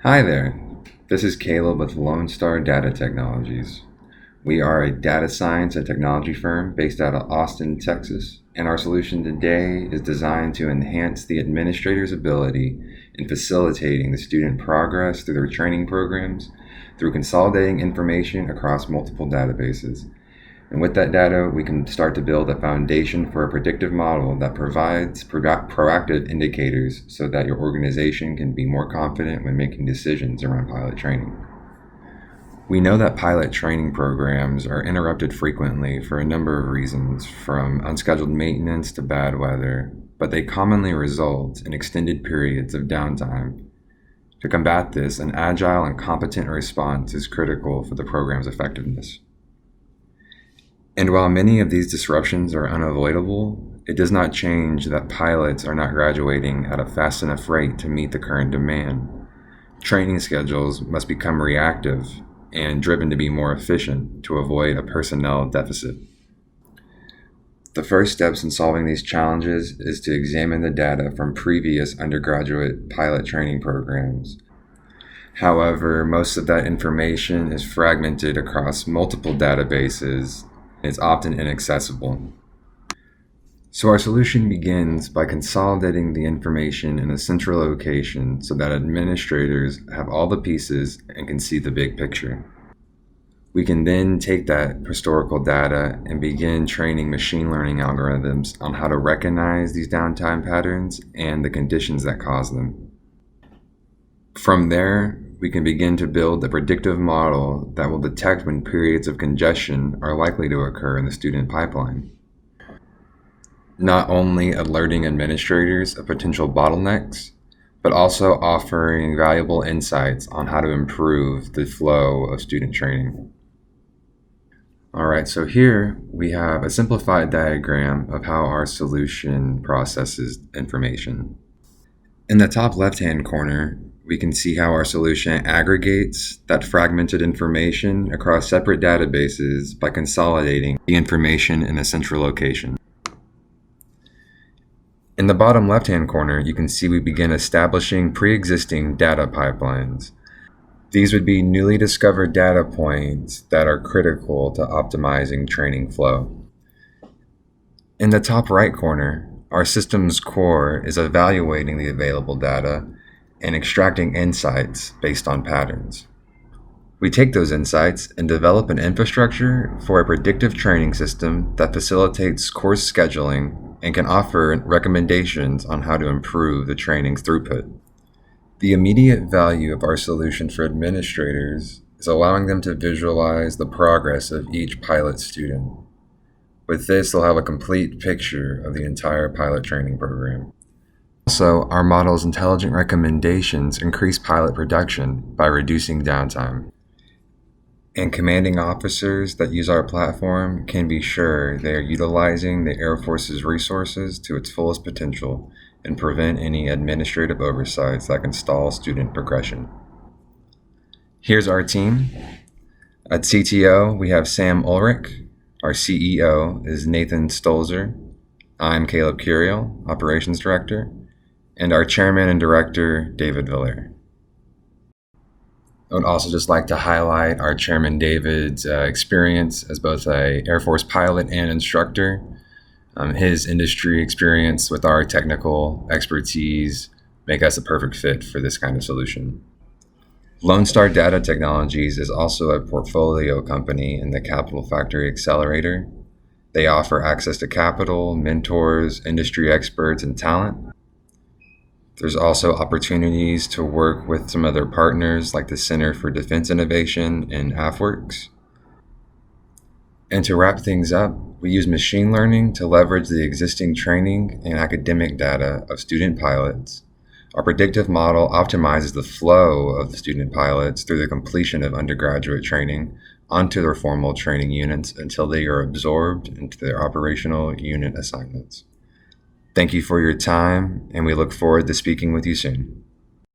Hi there, this is Caleb with Lonestar Data Technologies. We are a data science and technology firm based out of Austin, Texas, and our solution today is designed to enhance the administrator's ability in facilitating the student progress through their training programs through consolidating information across multiple databases. And with that data, we can start to build a foundation for a predictive model that provides proactive indicators so that your organization can be more confident when making decisions around pilot training. We know that pilot training programs are interrupted frequently for a number of reasons, from unscheduled maintenance to bad weather, but they commonly result in extended periods of downtime. To combat this, an agile and competent response is critical for the program's effectiveness. And while many of these disruptions are unavoidable, it does not change that pilots are not graduating at a fast enough rate to meet the current demand. Training schedules must become reactive and driven to be more efficient to avoid a personnel deficit. The first steps in solving these challenges is to examine the data from previous undergraduate pilot training programs. However, most of that information is fragmented across multiple databases. It's often inaccessible. So our solution begins by consolidating the information in a central location so that administrators have all the pieces and can see the big picture. We can then take that historical data and begin training machine learning algorithms on how to recognize these downtime patterns and the conditions that cause them. From there, we can begin to build a predictive model that will detect when periods of congestion are likely to occur in the student pipeline. Not only alerting administrators of potential bottlenecks, but also offering valuable insights on how to improve the flow of student training. All right, so here we have a simplified diagram of how our solution processes information. In the top left-hand corner, we can see how our solution aggregates that fragmented information across separate databases by consolidating the information in a central location. In the bottom left-hand corner, you can see we begin establishing pre-existing data pipelines. These would be newly discovered data points that are critical to optimizing training flow. In the top right corner, our system's core is evaluating the available data and extracting insights based on patterns. We take those insights and develop an infrastructure for a predictive training system that facilitates course scheduling and can offer recommendations on how to improve the training's throughput. The immediate value of our solution for administrators is allowing them to visualize the progress of each pilot student. With this, they'll have a complete picture of the entire pilot training program. Also, our model's intelligent recommendations increase pilot production by reducing downtime. And commanding officers that use our platform can be sure they are utilizing the Air Force's resources to its fullest potential and prevent any administrative oversights that can stall student progression. Here's our team. At CTO, we have Sam Ulrich. Our CEO is Nathan Stolzer. I'm Caleb Curiel, Operations Director. And our chairman and director, David Viller. I would also just like to highlight our chairman David's experience as both an Air Force pilot and instructor. His industry experience with our technical expertise make us a perfect fit for this kind of solution. Lonestar Data Technologies is also a portfolio company in the Capital Factory Accelerator. They offer access to capital, mentors, industry experts, and talent. There's also opportunities to work with some other partners like the Center for Defense Innovation and AFWorks. And to wrap things up, we use machine learning to leverage the existing training and academic data of student pilots. Our predictive model optimizes the flow of the student pilots through the completion of undergraduate training onto their formal training units until they are absorbed into their operational unit assignments. Thank you for your time, and we look forward to speaking with you soon.